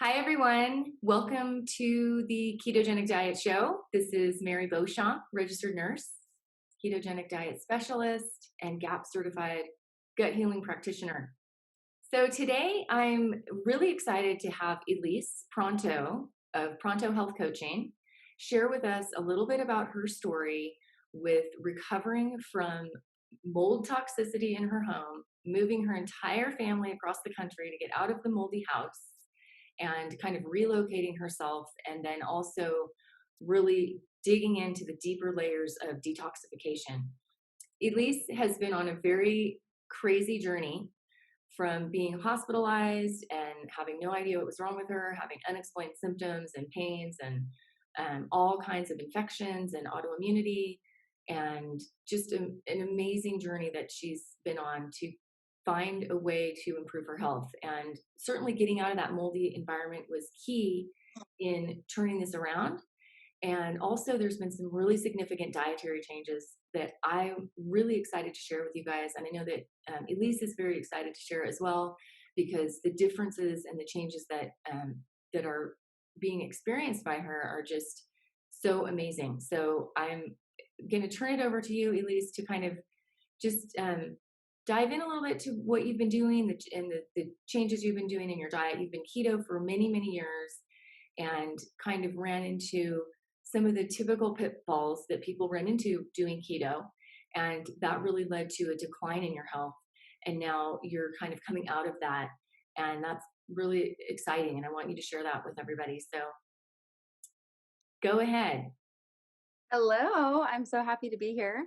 Hi, everyone. Welcome to the Ketogenic Diet Show. This is Mary Beauchamp, registered nurse, ketogenic diet specialist, and GAP certified gut healing practitioner. So today I'm really excited to have Elysse Pronto of Pronto Health Coaching share with us a little bit about her story with recovering from mold toxicity in her home, moving her entire family across the country to get out of the moldy house and kind of relocating herself, and then also really digging into the deeper layers of detoxification. Elysse has been on a very crazy journey from being hospitalized and having no idea what was wrong with her, having unexplained symptoms and pains and all kinds of infections and autoimmunity, and just an amazing journey that she's been on to find a way to improve her health. And certainly getting out of that moldy environment was key in turning this around. And also, there's been some really significant dietary changes that I'm really excited to share with you guys. And I know that Elysse is very excited to share as well, because the differences and the changes that are being experienced by her are just so amazing. So I'm going to turn it over to you, Elysse, to kind of just dive in a little bit to what you've been doing and the changes you've been doing in your diet. You've been keto for many, many years and kind of ran into some of the typical pitfalls that people run into doing keto. And that really led to a decline in your health. And now you're kind of coming out of that. And that's really exciting. And I want you to share that with everybody. So go ahead. Hello, I'm so happy to be here.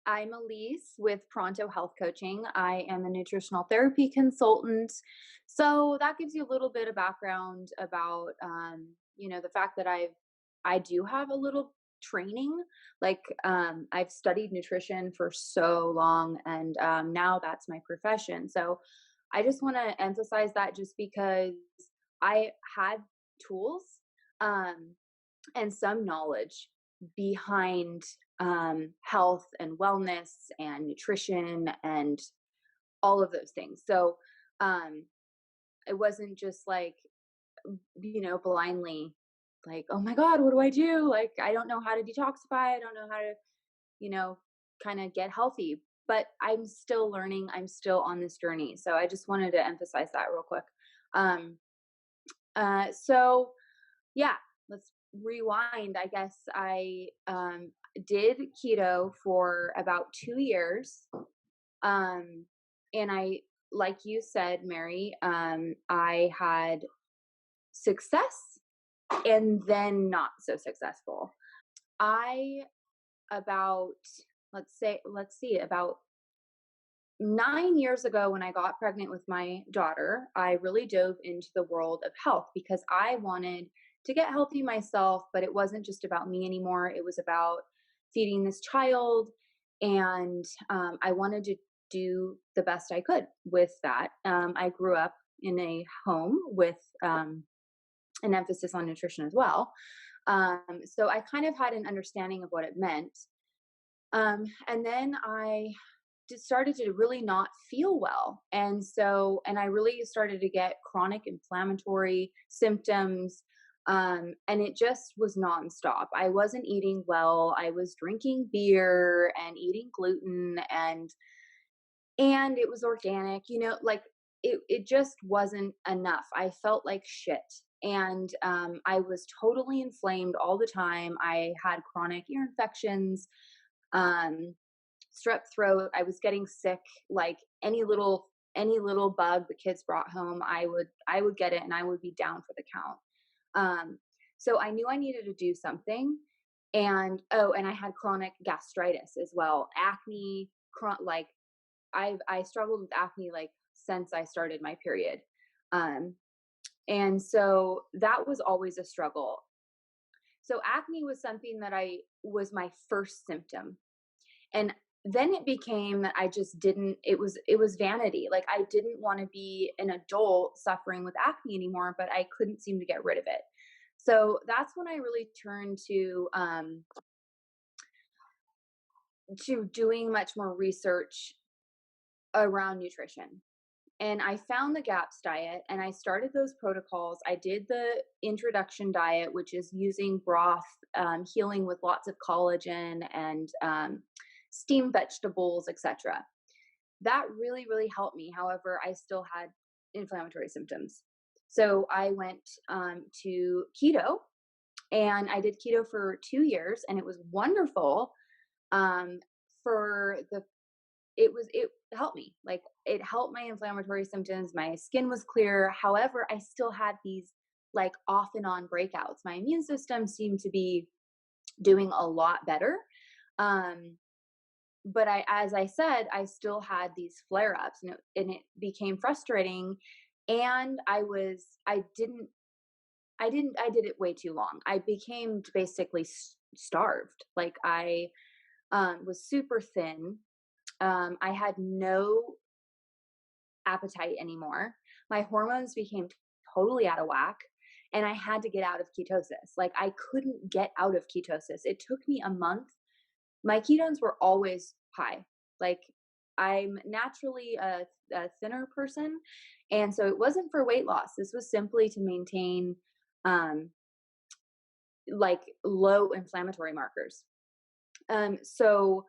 I'm Elysse with Pronto Health Coaching. I am a nutritional therapy consultant. So that gives you a little bit of background about, the fact that I do have a little training. I've studied nutrition for so long, and now that's my profession. So I just want to emphasize that just because I had tools. And some knowledge behind health and wellness and nutrition and all of those things. So it wasn't just blindly like, oh my God, what do I do? Like, I don't know how to detoxify. I don't know how to, kind of get healthy. But I'm still learning. I'm still on this journey. So I just wanted to emphasize that real quick. So yeah, let's rewind. I guess I did keto for about 2 years. And I, like you said, Mary, I had success and then not so successful. About, let's see, about 9 years ago when I got pregnant with my daughter, I really dove into the world of health because I wanted to get healthy myself, but it wasn't just about me anymore. It was about feeding this child. And I wanted to do the best I could with that. I grew up in a home with an emphasis on nutrition as well. So I kind of had an understanding of what it meant. And then I started to really not feel well. And I really started to get chronic inflammatory symptoms. And it just was nonstop. I wasn't eating well. I was drinking beer and eating gluten and it was organic, it just wasn't enough. I felt like shit. And I was totally inflamed all the time. I had chronic ear infections, strep throat. I was getting sick, like any little bug the kids brought home, I would get it and I would be down for the count. So I knew I needed to do something. And I had chronic gastritis as well. Acne, I struggled with acne like since I started my period. And so that was always a struggle. So acne was something that was my first symptom. And then it became that I just didn't, it was vanity. Like I didn't want to be an adult suffering with acne anymore, but I couldn't seem to get rid of it. So that's when I really turned to doing much more research around nutrition. And I found the GAPS diet and I started those protocols. I did the introduction diet, which is using broth, healing with lots of collagen and steamed vegetables, etc. That really, really helped me. However, I still had inflammatory symptoms. So I went to keto, and I did keto for 2 years, and it was wonderful. Um, for the it helped me. Like, it helped my inflammatory symptoms. My skin was clear. However, I still had these like off and on breakouts. My immune system seemed to be doing a lot better. Um, but as I said, I still had these flare ups, and it became frustrating. And I did it way too long. I became basically starved. Like, I was super thin. I had no appetite anymore. My hormones became totally out of whack, and I had to get out of ketosis. Like, I couldn't get out of ketosis. It took me a month. My ketones were always high. Like, I'm naturally a thinner person, and so it wasn't for weight loss. This was simply to maintain um, like low inflammatory markers. So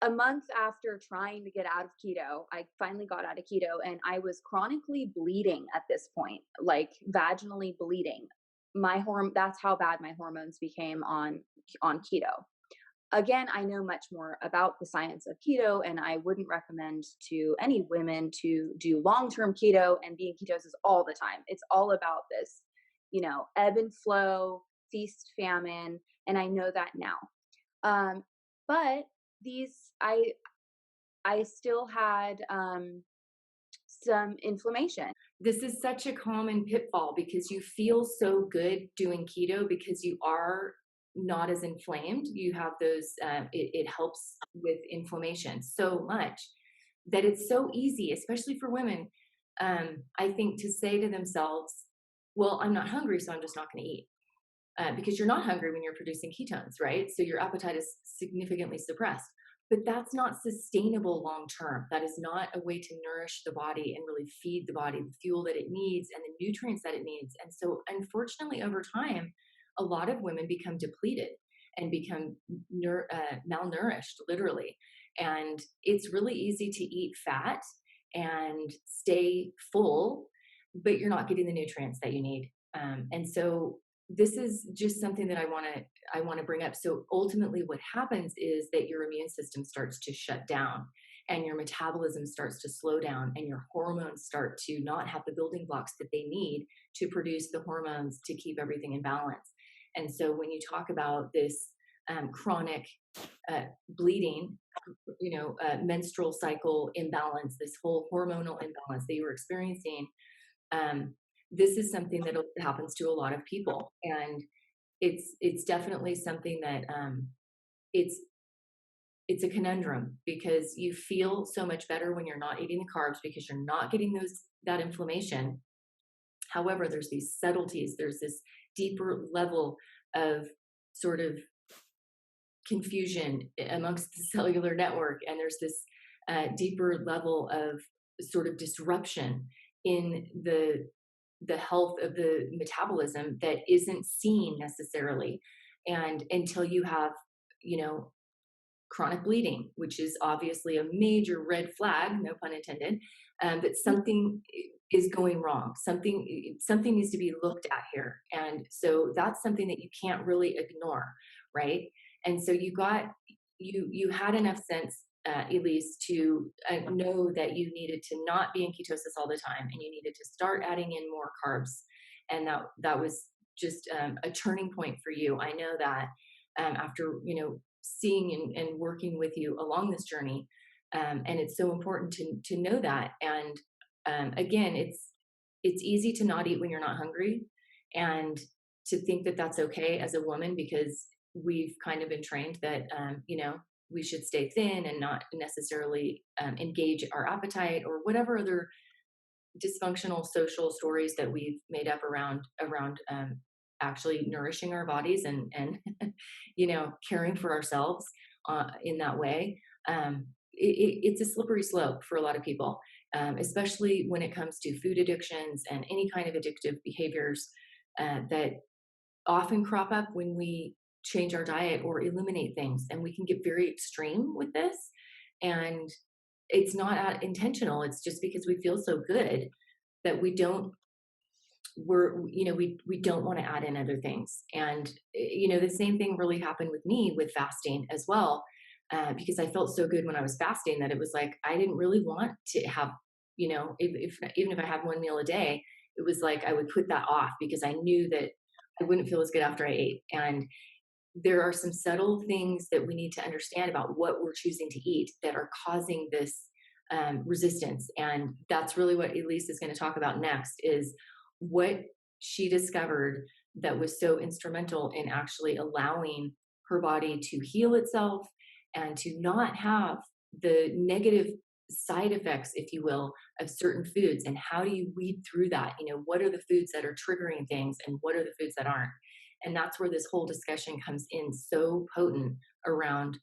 a month after trying to get out of keto, I finally got out of keto, and I was chronically bleeding at this point, like vaginally bleeding. That's how bad my hormones became on keto. Again, I know much more about the science of keto, and I wouldn't recommend to any women to do long-term keto and be in ketosis all the time. It's all about this, ebb and flow, feast, famine, and I know that now. But these, I still had some inflammation. This is such a common pitfall because you feel so good doing keto because you are not as inflamed. You have those, it helps with inflammation so much that it's so easy, especially for women, I think, to say to themselves, well, I'm not hungry, so I'm just not going to eat. Because you're not hungry when you're producing ketones, right? So your appetite is significantly suppressed. But that's not sustainable long term. That is not a way to nourish the body and really feed the body the fuel that it needs and the nutrients that it needs. And so, unfortunately, over time, a lot of women become depleted and become malnourished, literally. And it's really easy to eat fat and stay full, but you're not getting the nutrients that you need. And so, this is just something that I want to bring up. So ultimately what happens is that your immune system starts to shut down and your metabolism starts to slow down and your hormones start to not have the building blocks that they need to produce the hormones to keep everything in balance. And so when you talk about this chronic bleeding, menstrual cycle imbalance, this whole hormonal imbalance that you were experiencing, um, this is something that happens to a lot of people, and it's definitely something that it's it's a conundrum because you feel so much better when you're not eating the carbs because you're not getting that inflammation. However, there's these subtleties. There's this deeper level of sort of confusion amongst the cellular network, and there's this deeper level of sort of disruption in the health of the metabolism that isn't seen necessarily, and until you have, you know chronic bleeding, which is obviously a major red flag, no pun intended, that something is going wrong. Something needs to be looked at here, and so that's something that you can't really ignore, right? And so you had enough sense, Elysse, to know that you needed to not be in ketosis all the time, and you needed to start adding in more carbs, and that was just a turning point for you. I know that after seeing and working with you along this journey, and it's so important to know that. And again, it's easy to not eat when you're not hungry, and to think that that's okay as a woman because we've kind of been trained that we should stay thin and not necessarily engage our appetite or whatever other dysfunctional social stories that we've made up around actually nourishing our bodies and caring for ourselves in that way. it's a slippery slope for a lot of people, especially when it comes to food addictions and any kind of addictive behaviors that often crop up when we change our diet or eliminate things. And we can get very extreme with this. And it's not intentional. It's just because we feel so good that we don't want to add in other things. And the same thing really happened with me with fasting as well, because I felt so good when I was fasting that it was like I didn't really want to have, even if I had one meal a day, it was like I would put that off because I knew that I wouldn't feel as good after I ate. And there are some subtle things that we need to understand about what we're choosing to eat that are causing this resistance. And that's really what Elysse is going to talk about next, is what she discovered that was so instrumental in actually allowing her body to heal itself and to not have the negative side effects, if you will, of certain foods. And how do you weed through that? What are the foods that are triggering things and what are the foods that aren't? And that's where this whole discussion comes in so potent around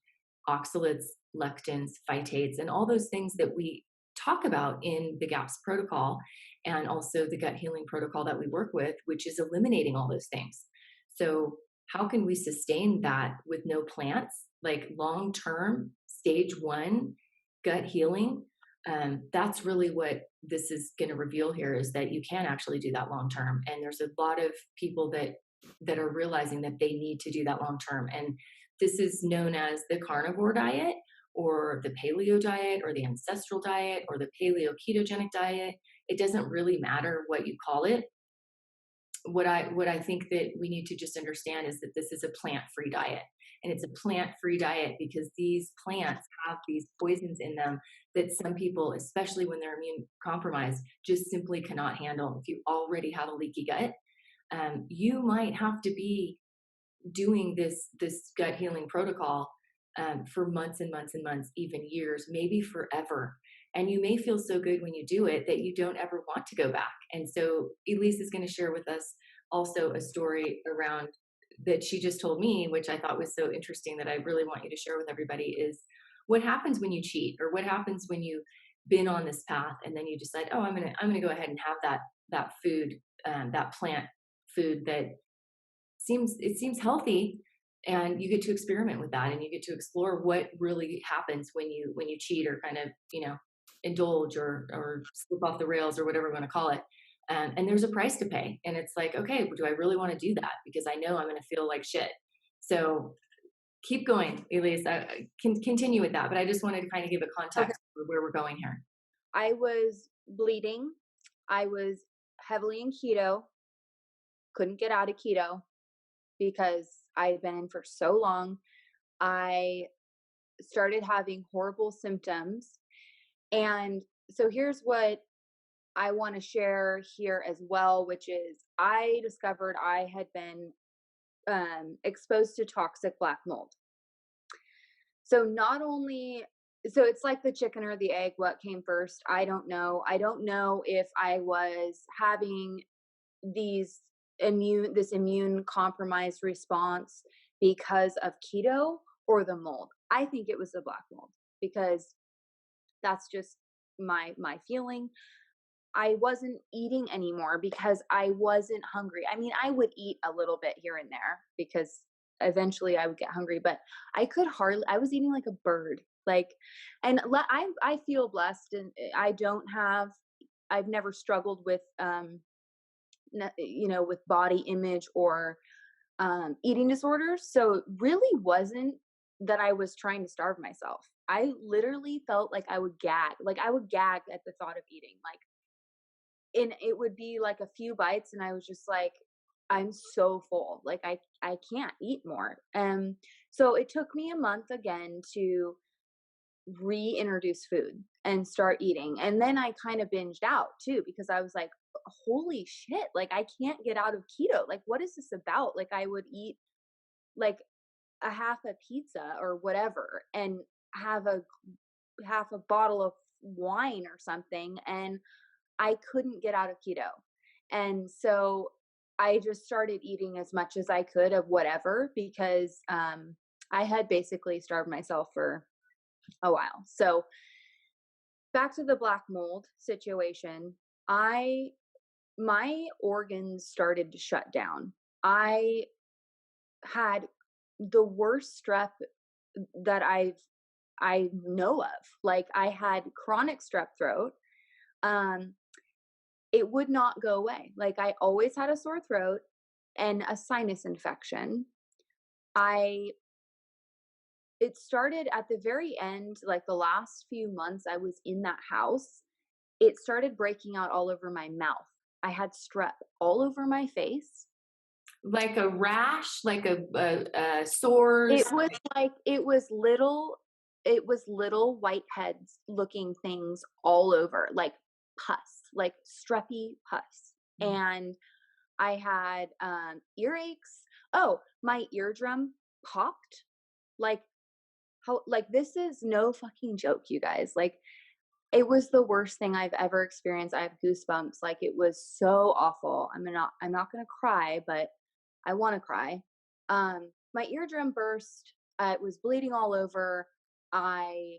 oxalates, lectins, phytates, and all those things that we talk about in the GAPS protocol and also the gut healing protocol that we work with, which is eliminating all those things. So, how can we sustain that with no plants, like long term, stage one gut healing? That's really what this is going to reveal here, is that you can actually do that long term. And there's a lot of people that are realizing that they need to do that long term. And this is known as the carnivore diet or the paleo diet or the ancestral diet or the paleo ketogenic diet. It doesn't really matter what you call it. What I think that we need to just understand is that this is a plant-free diet. And it's a plant-free diet because these plants have these poisons in them that some people, especially when they're immune compromised, just simply cannot handle. If you already have a leaky gut, you might have to be doing this gut healing protocol for months and months and months, even years, maybe forever. And you may feel so good when you do it that you don't ever want to go back. And so Elysse is going to share with us also a story around that she just told me, which I thought was so interesting that I really want you to share with everybody, is what happens when you cheat, or what happens when you've been on this path and then you decide, oh, I'm gonna go ahead and have that food, that plant food that seems healthy, and you get to experiment with that and you get to explore what really happens when you cheat or kind of indulge or slip off the rails or whatever we want to call it. And there's a price to pay, and it's like, okay, do I really want to do that? Because I know I'm going to feel like shit. So keep going, Elise. I can continue with that, but I just wanted to kind of give a Okay. context for where we're going here. I was bleeding. I was heavily in keto, couldn't get out of keto because I had been in for so long. I started having horrible symptoms. And so here's what I want to share here as well, which is I discovered I had been exposed to toxic black mold. So not only, so it's like the chicken or the egg, what came first? I don't know. I don't know if I was having this immune compromised response because of keto or the mold. I think it was the black mold because that's just my feeling. I wasn't eating anymore because I wasn't hungry. I mean, I would eat a little bit here and there because eventually I would get hungry, but I could hardly, I was eating like a bird. Like, and I feel blessed, and I don't have, I've never struggled with, with body image or eating disorders. So it really wasn't that I was trying to starve myself. I literally felt like I would gag. Like I would gag at the thought of eating. Like, and it would be like a few bites and I was just like, I'm so full. Like I can't eat more. So it took me a month again to reintroduce food and start eating. And then I kind of binged out too because I was like, holy shit, like I can't get out of keto. Like what is this about? Like I would eat like a half a pizza or whatever and have a half a bottle of wine or something, and I couldn't get out of keto. And so I just started eating as much as I could of whatever because I had basically starved myself for a while. So back to the black mold situation. My organs started to shut down. I had the worst strep that I know of. Like, I had chronic strep throat. Um, it would not go away. Like, I always had a sore throat and a sinus infection. I It started at the very end, like the last few months I was in that house, it started breaking out all over my mouth. I had strep all over my face. Like a rash, like a sores. It was little whiteheads looking things all over, like pus, like streppy pus. And I had earaches. Oh, my eardrum popped. Like, this is no fucking joke, you guys. Like, it was the worst thing I've ever experienced. I have goosebumps. Like, it was so awful. I'm not gonna cry, but I want to cry. My eardrum burst. It was bleeding all over. I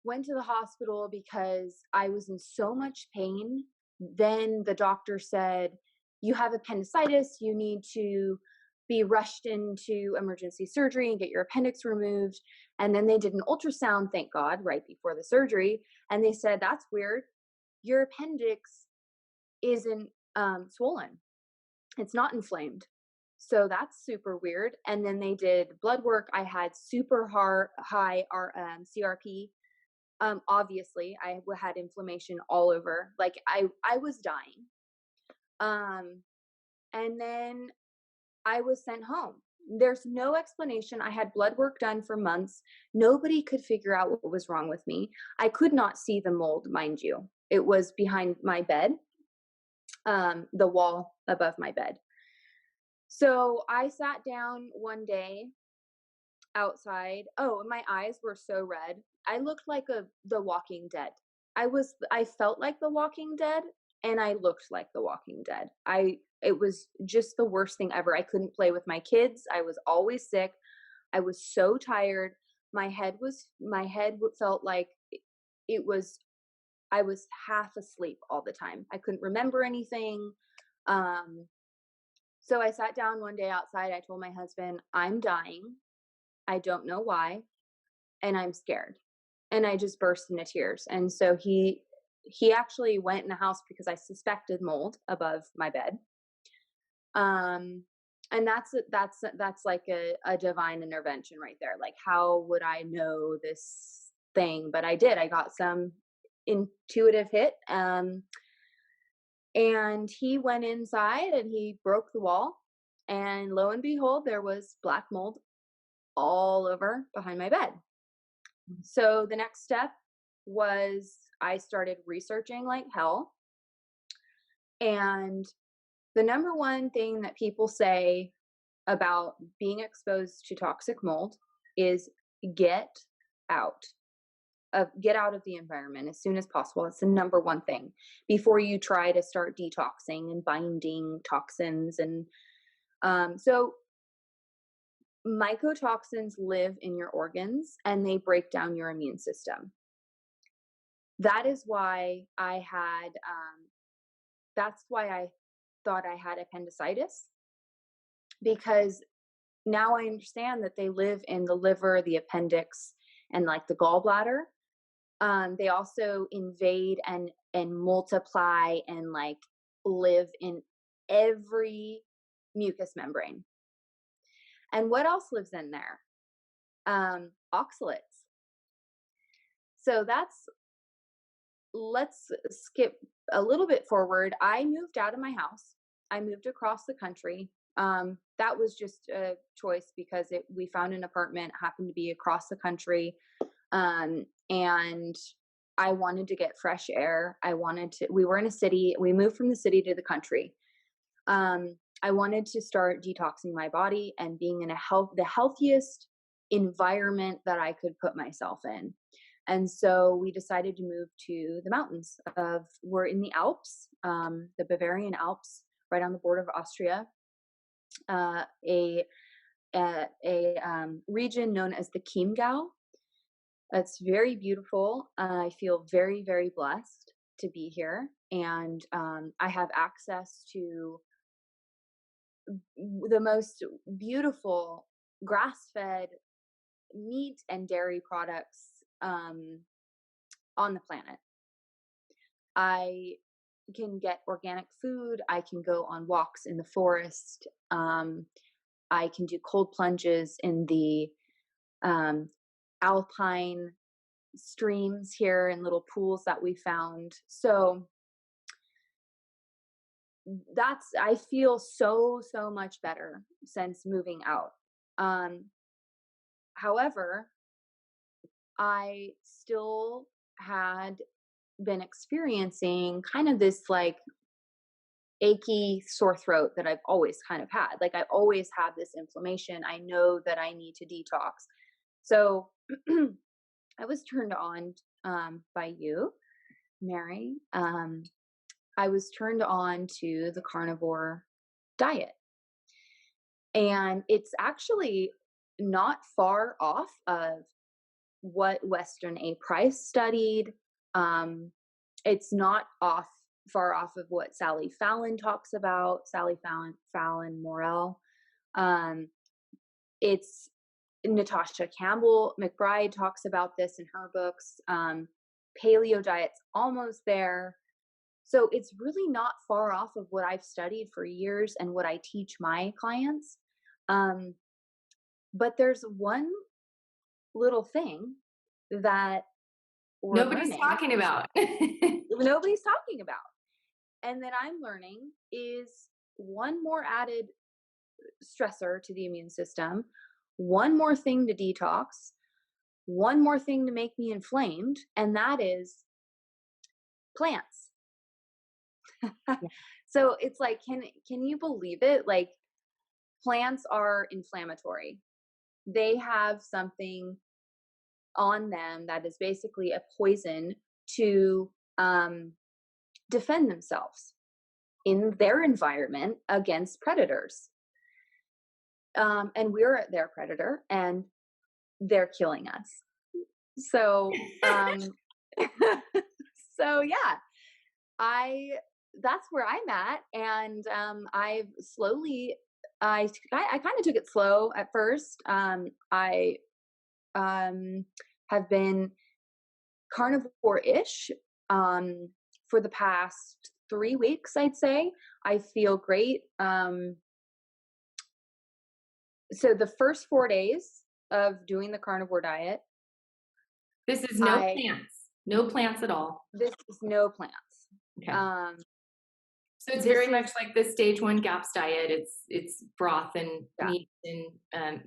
went to the hospital because I was in so much pain. Then the doctor said, "You have appendicitis. You need to be rushed into emergency surgery and get your appendix removed." And then they did an ultrasound, thank God, right before the surgery. And they said, "That's weird. Your appendix isn't swollen. It's not inflamed. So that's super weird." And then they did blood work. I had super high CRP. Obviously, I had inflammation all over. Like, I was dying. And then I was sent home. There's no explanation. I had blood work done for months. Nobody could figure out what was wrong with me. I could not see the mold, mind you. It was behind my bed, the wall above my bed. So I sat down one day outside. Oh, my eyes were so red. I looked like the Walking Dead. I felt like the Walking Dead, and I looked like the Walking Dead. It was just the worst thing ever. I couldn't play with my kids. I was always sick. I was so tired. My head felt like it was I was half asleep all the time. I couldn't remember anything. So I sat down one day outside. I told my husband, "I'm dying. I don't know why, and I'm scared." And I just burst into tears. And so he actually went in the house because I suspected mold above my bed. And that's like a divine intervention right there. Like, how would I know this thing? But I did. I got some intuitive hit. And he went inside and he broke the wall. And lo and behold, there was black mold all over behind my bed. So the next step was I started researching like hell. And the number one thing that people say about being exposed to toxic mold is get out get out of the environment as soon as possible. It's the number one thing before you try to start detoxing and binding toxins. And so mycotoxins live in your organs and they break down your immune system. That is why that's why I thought I had appendicitis, because now I understand that they live in the liver, the appendix, and like the gallbladder. They also invade and multiply and like live in every mucous membrane. And what else lives in there? Oxalates. So let's skip a little bit forward. I moved out of my house. I moved across the country. That was just a choice because we found an apartment, happened to be across the country. And I wanted to get fresh air. We were in a city. We moved from the city to the country. I wanted to start detoxing my body and being in the healthiest environment that I could put myself in. And so we decided to move to the mountains. We're in the Alps, the Bavarian Alps, right on the border of Austria. A region known as the Chiemgau. It's very beautiful. I feel very, very blessed to be here. And I have access to the most beautiful grass fed meat and dairy products on the planet. I can get organic food. I can go on walks in the forest. I can do cold plunges in the um, alpine streams here and little pools that we found. So I feel so much better since moving out. Um, However, I still had been experiencing kind of this like achy sore throat that I've always kind of had. Like I always have this inflammation. I know that I need to detox. So I was turned on by you, Mary. I was turned on to the carnivore diet. And it's actually not far off of what Western A. Price studied. It's not far off of what Sally Fallon talks about, Fallon Morel. It's Natasha Campbell McBride talks about this in her books. Paleo diet's almost there. So it's really not far off of what I've studied for years and what I teach my clients. But there's one little thing that we're Nobody's learning talking about. nobody's talking about, and that I'm learning is one more added stressor to the immune system, one more thing to detox, one more thing to make me inflamed, and that is plants. So it's like, can you believe it? Like, plants are inflammatory. They have something on them that is basically a poison to defend themselves in their environment against predators. And we're their predator, and they're killing us. So, so yeah, that's where I'm at, and I've slowly, I kind of took it slow at first. I have been carnivore-ish for the past 3 weeks, I'd say. I feel great. So the first 4 days of doing the carnivore diet, This is no plants. No plants at all. this is no plants. Okay. So it's very much like the stage 1 GAPS diet. It's broth and meat and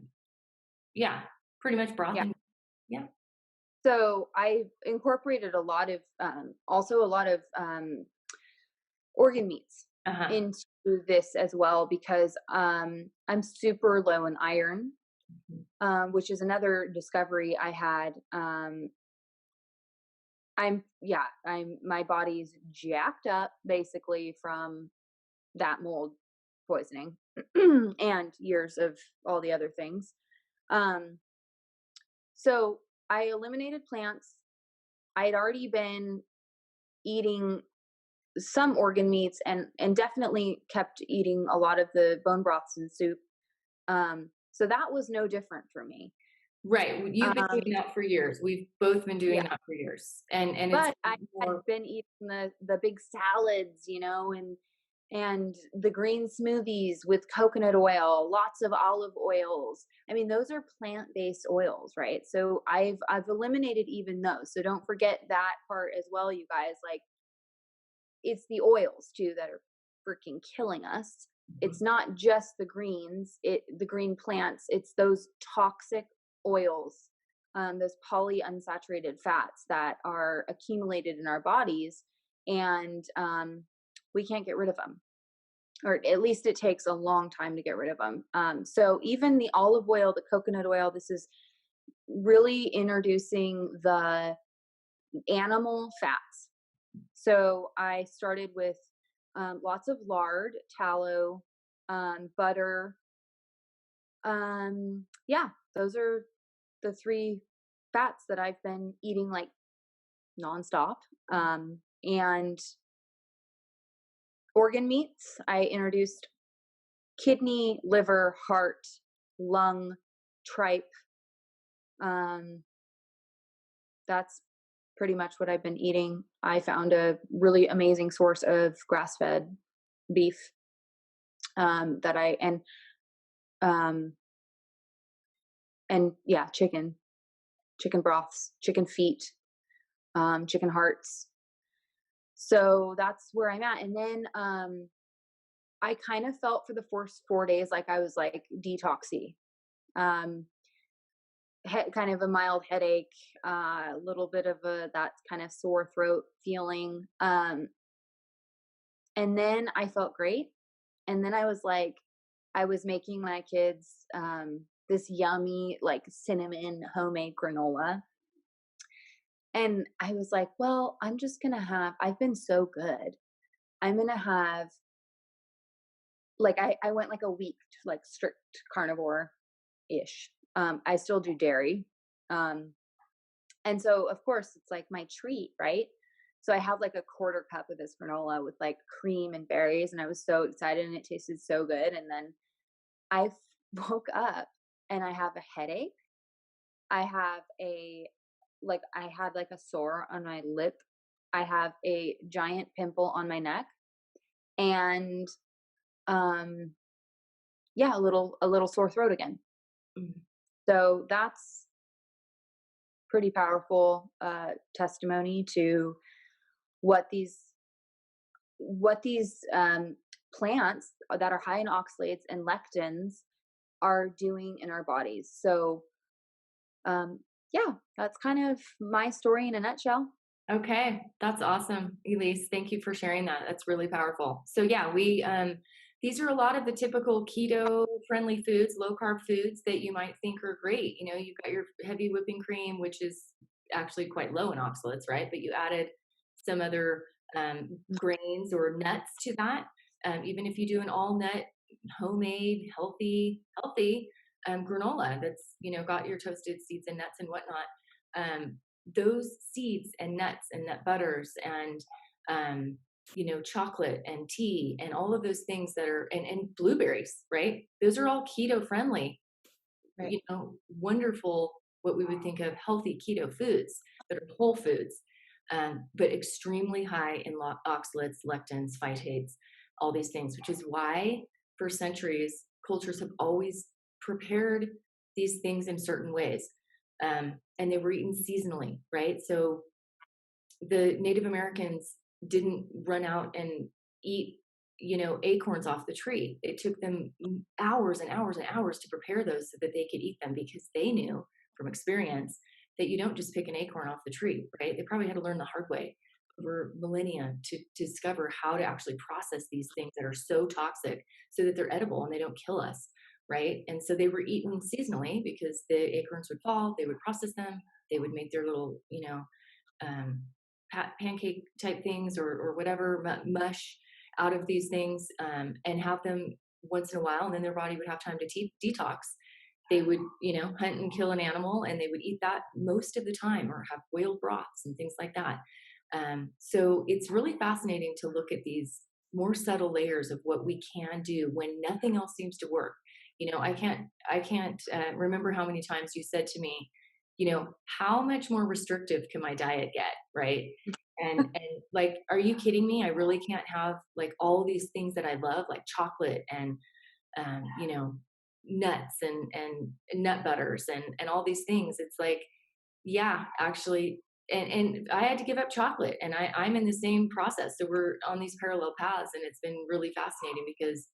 yeah, pretty much broth. And, yeah. So I incorporated a lot of also a lot of organ meats into this as well, because I'm super low in iron, which is another discovery I had. My body's jacked up basically from that mold poisoning and years of all the other things. So I eliminated plants. I had already been eating some organ meats and definitely kept eating a lot of the bone broths and soup. So that was no different for me. Right. You've been doing that for years. We've both been doing that for years. But I had been eating the big salads, and the green smoothies with coconut oil, lots of olive oils. I mean, those are plant-based oils, right? So I've eliminated even those. So don't forget that part as well, you guys. Like, it's the oils too that are freaking killing us. It's not just the greens, the green plants. It's those toxic oils, those polyunsaturated fats that are accumulated in our bodies, and we can't get rid of them, or at least it takes a long time to get rid of them. So even the olive oil, the coconut oil, this is really introducing the animal fats. So I started with lots of lard, tallow, butter. Yeah, those are the 3 fats that I've been eating like nonstop. And organ meats. I introduced kidney, liver, heart, lung, tripe. Um, that's pretty much what I've been eating. I found a really amazing source of grass-fed beef that I um, and yeah, chicken broths, chicken feet, chicken hearts. So that's where I'm at. And then I kind of felt for the first 4 days like I was like detoxy. Um, kind of a mild headache, a little bit of a that kind of sore throat feeling. And then I felt great. And then I was like, I was making my kids this yummy like cinnamon homemade granola. And I was like, well, I'm just gonna have. I've been so good. I'm gonna have like I went like a week to like strict carnivore ish. I still do dairy. Um, and so of course it's like my treat, right? So I have like a quarter cup of this granola with like cream and berries, and I was so excited and it tasted so good. And then I woke up and I have a headache. I have I had like a sore on my lip. I have a giant pimple on my neck. And um yeah, a little sore throat again. Mhm. So that's pretty powerful testimony to what these plants that are high in oxalates and lectins are doing in our bodies. So yeah, that's kind of my story in a nutshell. Okay, that's awesome, Elise. Thank you for sharing that. That's really powerful. So yeah, we these are a lot of the typical keto friendly foods, low carb foods that you might think are great. You know, you've got your heavy whipping cream, which is actually quite low in oxalates, right? But you added some other grains or nuts to that. Even if you do an all nut, homemade, healthy granola that's got your toasted seeds and nuts and whatnot. Those seeds and nuts and nut butters and chocolate and tea and all of those things that are and blueberries, right? Those are all keto friendly, Right. wonderful, what we would think of healthy keto foods that are whole foods, but extremely high in oxalates, lectins, phytates, all these things, which is why for centuries cultures have always prepared these things in certain ways. And they were eaten seasonally, right? So the Native Americans didn't run out and eat, acorns off the tree. It took them hours and hours and hours to prepare those so that they could eat them, because they knew from experience that you don't just pick an acorn off the tree, right? They probably had to learn the hard way over millennia to discover how to actually process these things that are so toxic so that they're edible and they don't kill us, right? And so they were eaten seasonally because the acorns would fall, they would process them, they would make their little, um, pancake type things or whatever mush out of these things, and have them once in a while, and then their body would have time to detox. They would, hunt and kill an animal, and they would eat that most of the time, or have boiled broths and things like that. So it's really fascinating to look at these more subtle layers of what we can do when nothing else seems to work. I can't remember how many times you said to me, how much more restrictive can my diet get, right? And like, are you kidding me? I really can't have like all these things that I love, like chocolate and um, you know, nuts and nut butters and all these things. It's like, yeah, actually, and I had to give up chocolate, and I'm in the same process. So we're on these parallel paths, and it's been really fascinating because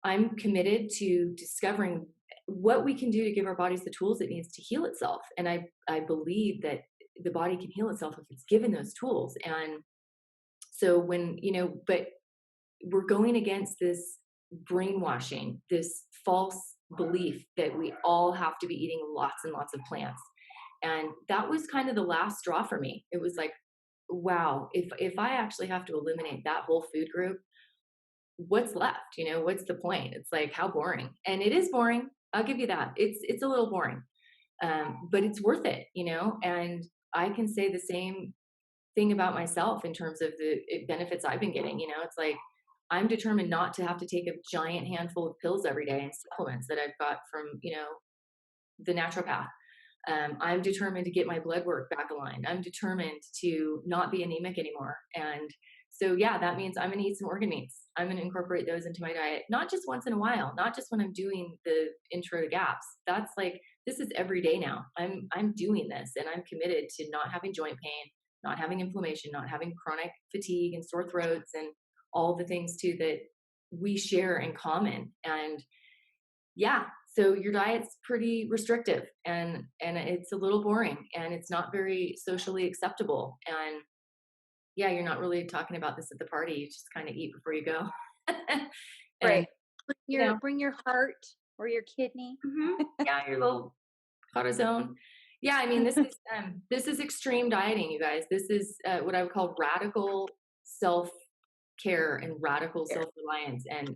I'm committed to discovering what we can do to give our bodies the tools it needs to heal itself. And I believe that the body can heal itself if it's given those tools. And so but we're going against this brainwashing, this false belief that we all have to be eating lots and lots of plants. And that was kind of the last straw for me. It was like, wow, if I actually have to eliminate that whole food group, what's left? What's the point? It's like, how boring. And it is boring. I'll give you that. It's a little boring. But it's worth it, and I can say the same thing about myself in terms of the benefits I've been getting. It's like I'm determined not to have to take a giant handful of pills every day and supplements that I've got from, the naturopath. I'm determined to get my blood work back aligned. I'm determined to not be anemic anymore. And so, yeah, that means I'm going to eat some organ meats. I'm going to incorporate those into my diet, not just once in a while, not just when I'm doing the intro to gaps. That's like, this is every day now. I'm doing this and I'm committed to not having joint pain, not having inflammation, not having chronic fatigue and sore throats and all the things too that we share in common. And yeah, so your diet's pretty restrictive and it's a little boring and it's not very socially acceptable. And yeah, you're not really talking about this at the party. You just kind of eat before you go. And Right. Bring you your know, bring your heart or your kidney. yeah, your little cortisone. Yeah, I mean, this is extreme dieting, you guys. This is what I would call radical self care and radical Here. self reliance and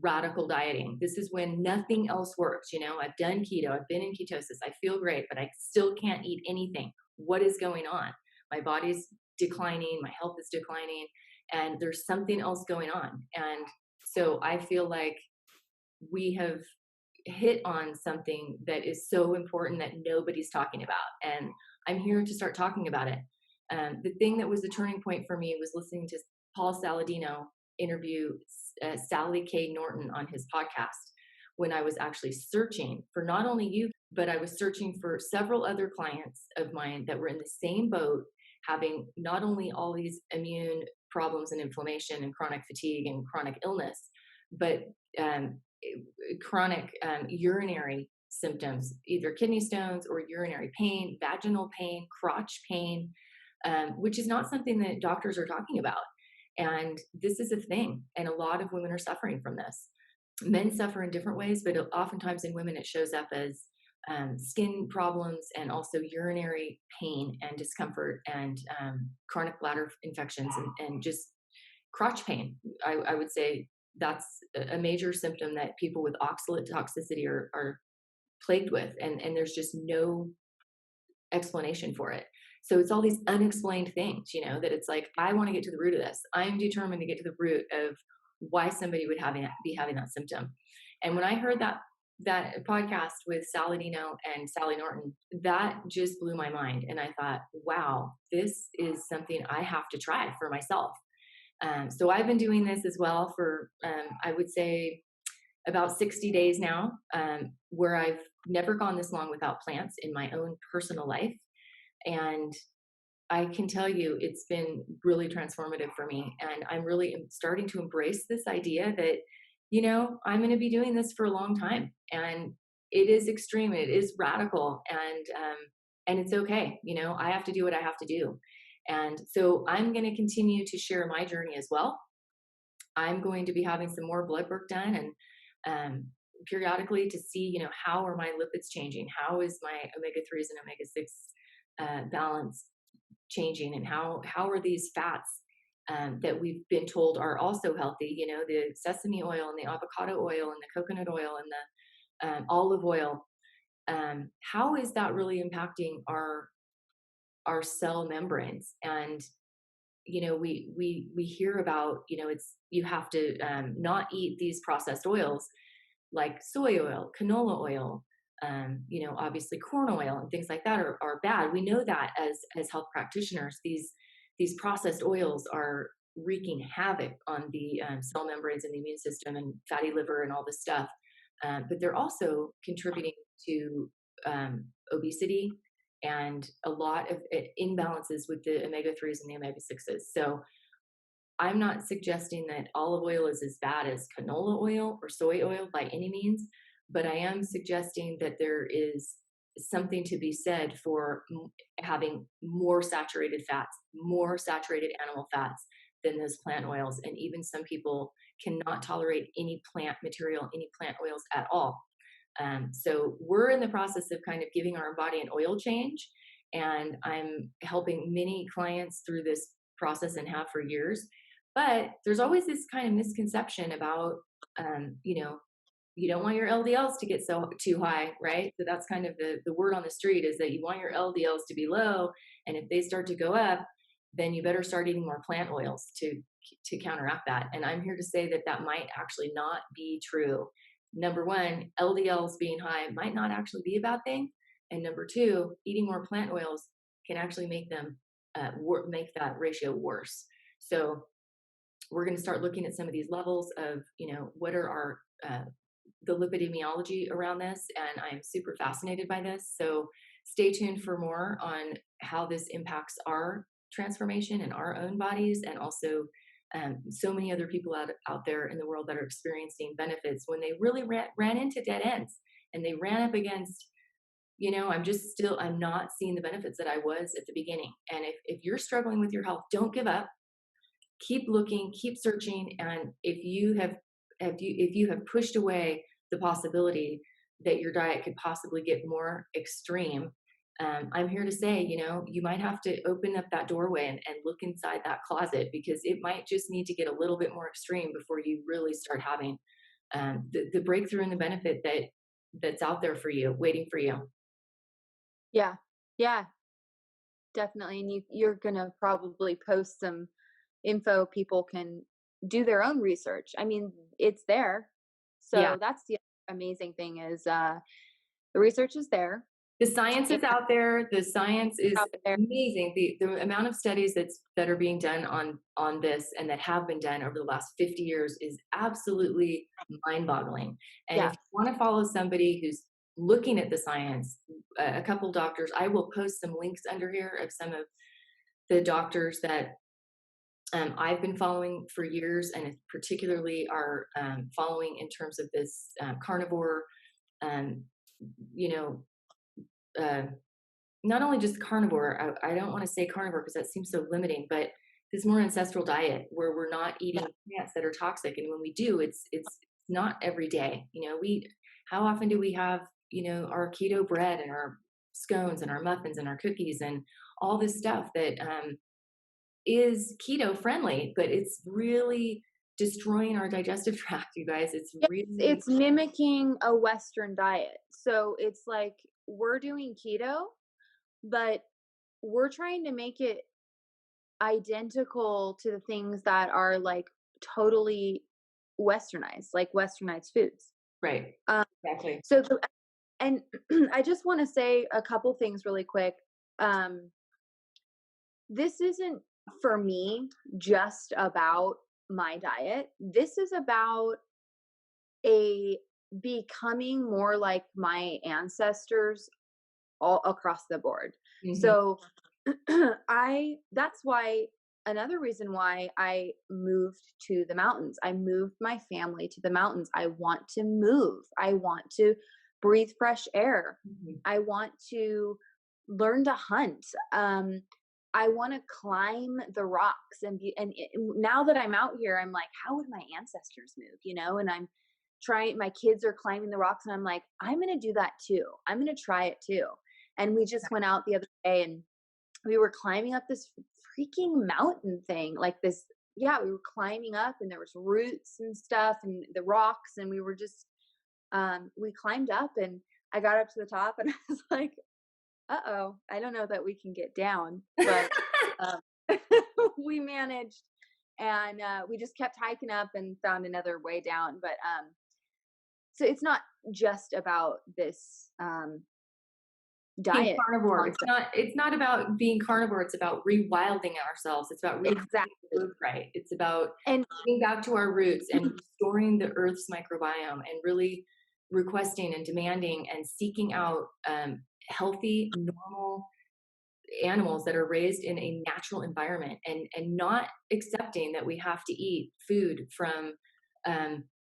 radical dieting. This is when nothing else works. I've done keto, I've been in ketosis, I feel great, but I still can't eat anything. What is going on? My body's declining, my health is declining, and there's something else going on. And so I feel like we have hit on something that is so important that nobody's talking about. And I'm here to start talking about it. The thing that was the turning point for me was listening to Paul Saladino interview Sally K. Norton on his podcast when I was actually searching for not only you, but I was searching for several other clients of mine that were in the same boat, having not only all these immune problems and inflammation and chronic fatigue and chronic illness, but um, chronic urinary symptoms, either kidney stones or urinary pain, vaginal pain, crotch pain, which is not something that doctors are talking about. And this is a thing. And a lot of women are suffering from this. Men suffer in different ways, but oftentimes in women, it shows up as skin problems and also urinary pain and discomfort and chronic bladder infections and just crotch pain. I would say that's a major symptom that people with oxalate toxicity are plagued with. And there's just no explanation for it. So it's all these unexplained things, that it's like, I want to get to the root of this. I'm determined to get to the root of why somebody would be having that symptom. And when I heard that podcast with Saladino and Sally Norton, that just blew my mind. And I thought, wow, this is something I have to try for myself. So I've been doing this as well for, I would say, about 60 days now, where I've never gone this long without plants in my own personal life. And I can tell you it's been really transformative for me. And I'm really starting to embrace this idea that, I'm going to be doing this for a long time. And it is extreme, it is radical, and it's okay. I have to do what I have to do. And so I'm going to continue to share my journey as well. I'm going to be having some more blood work done and periodically to see, how are my lipids changing? How is my omega-3s and omega-6 balance changing? And how are these fats that we've been told are also healthy, the sesame oil and the avocado oil and the coconut oil and the olive oil, how is that really impacting our cell membranes? And we hear about, it's you have to not eat these processed oils like soy oil, canola oil, obviously corn oil and things like that are bad. We know that as health practitioners, these processed oils are wreaking havoc on the cell membranes and the immune system and fatty liver and all this stuff. But they're also contributing to obesity and a lot of imbalances with the omega-3s and the omega-6s. So I'm not suggesting that olive oil is as bad as canola oil or soy oil by any means, but I am suggesting that there is something to be said for having more saturated fats, more saturated animal fats than those plant oils. And even some people cannot tolerate any plant material, any plant oils at all. So we're in the process of kind of giving our body an oil change. And I'm helping many clients through this process and have for years. But there's always this kind of misconception about, you don't want your LDLs to get so too high, right? So that's kind of the word on the street, is that you want your LDLs to be low, and if they start to go up, then you better start eating more plant oils to counteract that. And I'm here to say that that might actually not be true. Number one, LDLs being high might not actually be a bad thing, and number two, eating more plant oils can actually make them make that ratio worse. So we're going to start looking at some of these levels of, what are our the lipidemiology around this, and I'm super fascinated by this. So stay tuned for more on how this impacts our transformation in our own bodies, and also so many other people out there in the world that are experiencing benefits when they really ran into dead ends, and they ran up against, I'm not seeing the benefits that I was at the beginning. And if you're struggling with your health, don't give up. Keep looking, keep searching, and if you have pushed away the possibility that your diet could possibly get more extreme, I'm here to say, you might have to open up that doorway and look inside that closet, because it might just need to get a little bit more extreme before you really start having the breakthrough and the benefit that's out there for you, waiting for you. Yeah. Yeah, definitely. And you're going to probably post some info people can do their own research. I mean, it's there. Yeah. So that's the amazing thing is the research is there. The science And is out there. The science is out there. amazing. The amount of studies that are being done on this, and that have been done over the last 50 years, is absolutely mind-boggling. And if Yeah. you want to follow somebody who's looking at the science, a couple doctors, I will post some links under here of some of the doctors that I've been following for years, and particularly are following in terms of this carnivore, um, you know, uh, not only just carnivore. I don't want to say carnivore because that seems so limiting, but this more ancestral diet where we're not eating Yeah. plants that are toxic, and when we do, it's not every day. We how often do we have our keto bread and our scones and our muffins and our cookies and all this stuff that is keto friendly, but it's really destroying our digestive tract, you guys. It's Yes, really it's mimicking a Western diet. So it's like we're doing keto, but we're trying to make it identical to the things that are like totally westernized, like westernized foods. right. Um, Exactly. so and I just want to say a couple things really quick. Um, this isn't for me just about my diet. This is about a becoming more like my ancestors all across the board. Hmm. So I that's why another reason why I moved to the mountains. I moved my family to the mountains. I want to move. I want to breathe fresh air. Hmm. I want to learn to hunt. I want to climb the rocks now that I'm out here, I'm like, how would my ancestors move? And I'm trying. My kids are climbing the rocks, and I'm like, I'm gonna do that too. I'm gonna try it too. And we just went out the other day, and we were climbing up this freaking mountain thing, like this. Yeah, we were climbing up, and there was roots and stuff, and the rocks, and we were just we climbed up, and I got up to the top, and I was like, uh-oh, I don't know that we can get down, but um, we managed, and we just kept hiking up and found another way down. But so it's not just about this Being diet carnivore. It's concept. not it's not about being carnivore, it's about rewilding ourselves. It's about reclaiming the Exactly. birthright. It's about And getting back to our roots and restoring the earth's microbiome, and really requesting and demanding and seeking out healthy, normal animals that are raised in a natural environment, and not accepting that we have to eat food from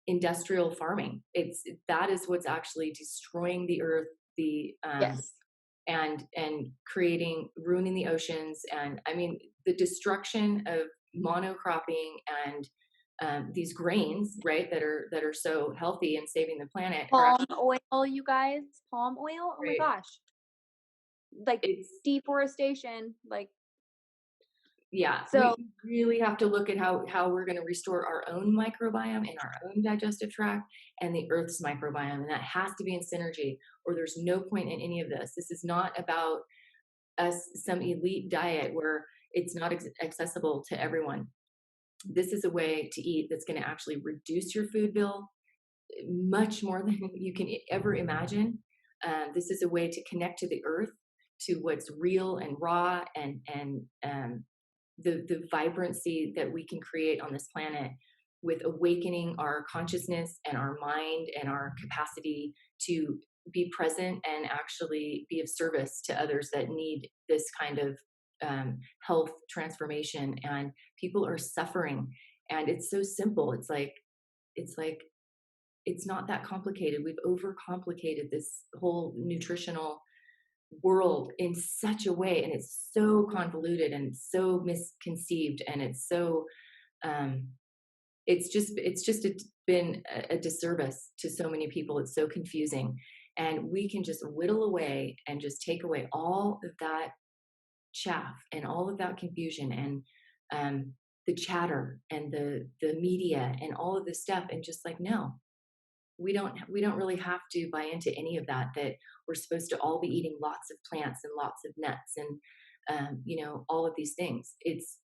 industrial farming. That is what's actually destroying the earth, the yes, and creating, ruining the oceans. And I mean, the destruction of monocropping and these grains, right, that are so healthy and saving the planet are palm oil, you guys, palm oil. Oh my right. gosh, like It's deforestation, like Yeah, we So really have to look at how we're gonna restore our own microbiome and our own digestive tract and the Earth's microbiome, and that has to be in synergy, or there's no point in any of this. This is not about us some elite diet where it's not accessible to everyone. This is a way to eat that's gonna actually reduce your food bill much more than you can ever imagine. This is a way to connect to the earth, to what's real and raw, and the vibrancy that we can create on this planet with awakening our consciousness and our mind and our capacity to be present and actually be of service to others that need this kind of health transformation. And people are suffering, and it's so simple. It's like it's not that complicated. We've overcomplicated this whole nutritional world in such a way, and it's so convoluted and so misconceived, and it's so um been a disservice to so many people. It's so confusing, and we can just whittle away and just take away all of that chaff and all of that confusion and the chatter and the media and all of this stuff, and just like, no, we don't really have to buy into any of that, that we're supposed to all be eating lots of plants and lots of nuts and all of these things. It's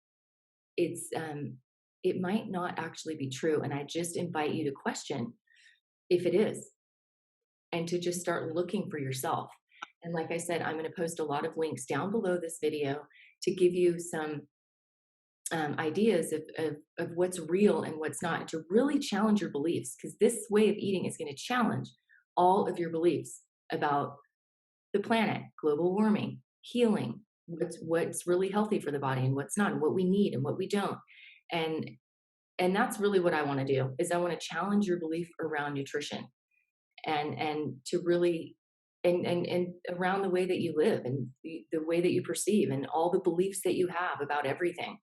it might not actually be true, and I just invite you to question if it is, and to just start looking for yourself. And like I said, I'm going to post a lot of links down below this video to give you some ideas of what's real and what's not, and to really challenge your beliefs, because this way of eating is going to challenge all of your beliefs about the planet, global warming, healing, what's really healthy for the body and what's not, and what we need and what we don't. And and that's really what I want to do, is I want to challenge your belief around nutrition, and to really and around the way that you live, and the way that you perceive, and all the beliefs that you have about everything.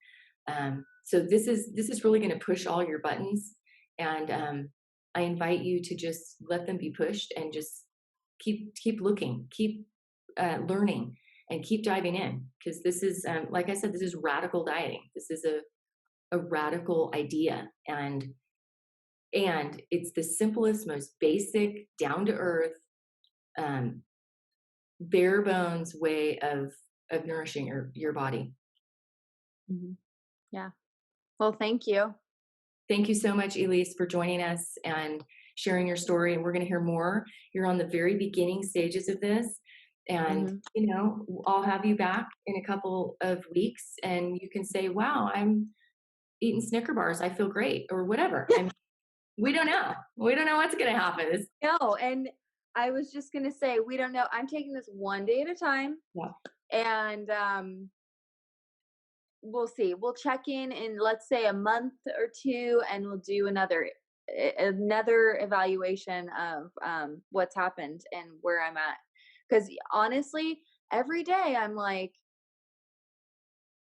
So this is really going to push all your buttons, and I invite you to just let them be pushed, and just keep looking, keep learning, and keep diving in, because this is, like I said, this is radical dieting. This is a radical idea, and it's the simplest, most basic, down to earth, um, bare bones way of nourishing your body. mhm, yeah. Well, thank you. Thank you so much, Elysse, for joining us and sharing your story. And we're going to hear more. You're on the very beginning stages of this. And, Mhm. I'll have you back in a couple of weeks, and you can say, wow, I'm eating Snicker bars. I feel great, or whatever. I mean, we don't know. We don't know what's going to happen. No, and I was just gonna say, we don't know. I'm taking this one day at a time, Yeah. and we'll see. We'll check in let's say a month or two, and we'll do another evaluation of what's happened and where I'm at. Because honestly, every day I'm like,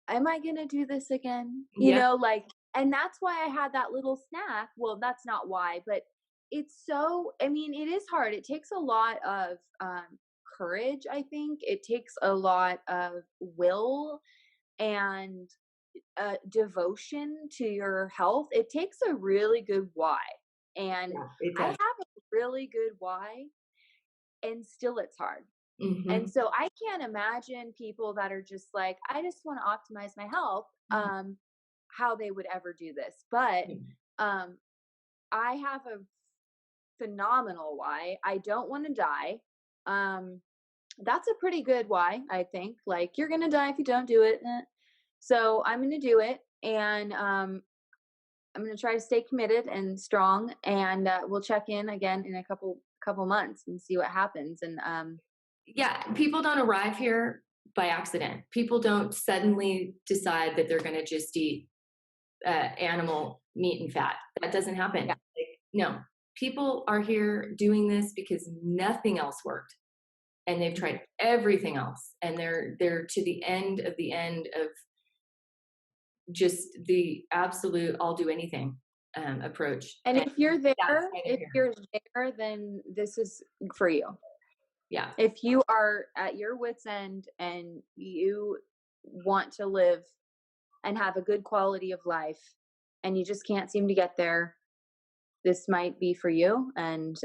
am I gonna do this again? Yep. Like, and that's why I had that little snack. Well, that's not why, but it's so, I mean, it is hard. It takes a lot of courage, I think. It takes a lot of will and devotion to your health. It takes a really good why. And Yeah, it I does. have a really good why, and still it's hard. And Hmm. so I can't imagine people that are just like, I just want to optimize my health, how they would ever do this. But um, I have a phenomenal why. I don't want to die. Um, that's a pretty good why, I think. Like, you're going to die if you don't do it. So I'm going to do it. And I'm going to try to stay committed and strong. And we'll check in again in a couple months and see what happens. And Yeah, people don't arrive here by accident. People don't suddenly decide that they're going to just eat animal meat and fat. That doesn't happen. yeah. Like, no, people are here doing this because nothing else worked, and they've Mhm. tried everything else, and they're to the end of just the absolute I'll do anything approach. And And that's why they're if here. you're there, then this is for you. Yeah. If you are at your wits' end and you want to live and have a good quality of life and you just can't seem to get there, this might be for you. And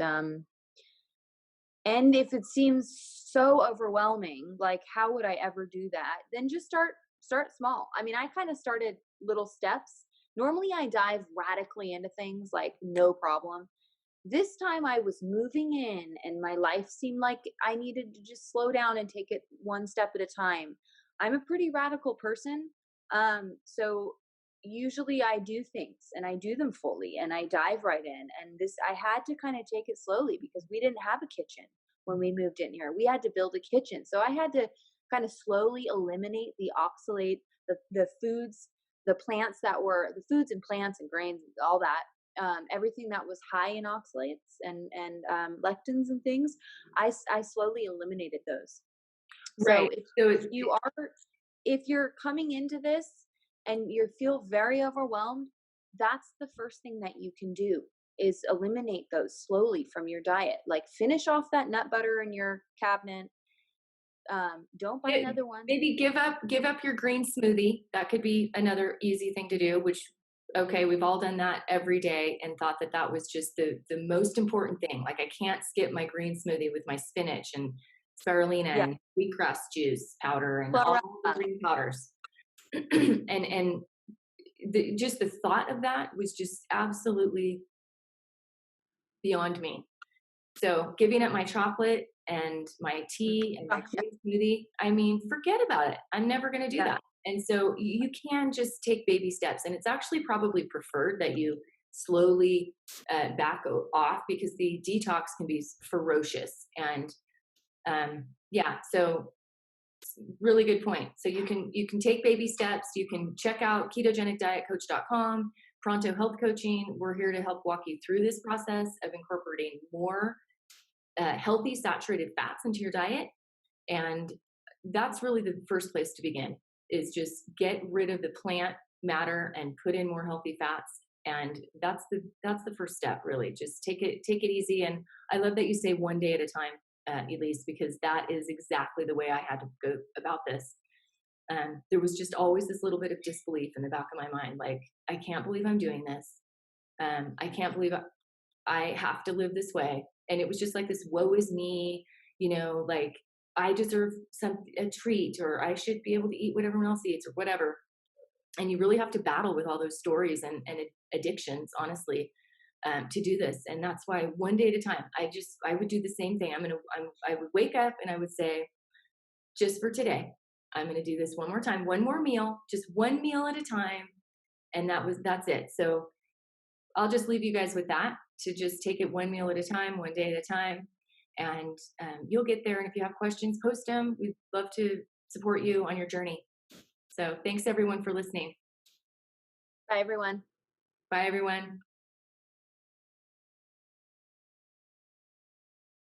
if it seems so overwhelming, like how would I ever do that? Then just start small. I mean, I kind of started little steps. Normally I dive radically into things like no problem. This time I was moving in and my life seemed like I needed to just slow down and take it one step at a time. I'm a pretty radical person. So usually I do things and I do them fully and I dive right in. And this, I had to kind of take it slowly because we didn't have a kitchen when we moved in here. We had to build a kitchen. So I had to kind of slowly eliminate the oxalate, the foods, the plants that were the foods and plants and grains, all that everything that was high in oxalates and lectins and things, I slowly eliminated those. So Right. So if you are if you're coming into this and you feel very overwhelmed, that's the first thing that you can do is eliminate those slowly from your diet. Like finish off that nut butter in your cabinet. Don't buy it, another one. maybe give up your green smoothie. That could be another easy thing to do, which okay, we've all done that every day and thought that that was just the most important thing. Like I can't skip my green smoothie with my spinach and spirulina Yeah, and wheatgrass juice powder and all the chlorella. green powders. And just the thought of that was just absolutely beyond me. So giving up my chocolate and my tea and my Yeah, green smoothie, I mean, forget about it. I'm never going to do yeah, that. And so you can just take baby steps. And it's actually probably preferred that you slowly back off because the detox can be ferocious. And yeah, so really good point. So you can take baby steps. You can check out ketogenicdietcoach.com, Pronto Health Coaching. We're here to help walk you through this process of incorporating more healthy saturated fats into your diet. And that's really the first place to begin is just get rid of the plant matter and put in more healthy fats. And that's the first step, really. Just take it easy. And I love that you say one day at a time, Elysse, because that is exactly the way I had to go about this. There was just always this little bit of disbelief in the back of my mind, like I can't believe I'm doing this. I can't believe I have to live this way. And it was just like this woe is me, like I deserve a treat or I should be able to eat what everyone else eats or whatever. And you really have to battle with all those stories and addictions, honestly, to do this. And that's why one day at a time, I would do the same thing. I would wake up and I would say, just for today, I'm going to do this one more time, one more meal, just one meal at a time. And that's it. So I'll just leave you guys with that to just take it one meal at a time, one day at a time, and you'll get there. And if you have questions, post them. We'd love to support you on your journey. So thanks everyone for listening. Bye everyone. Bye everyone.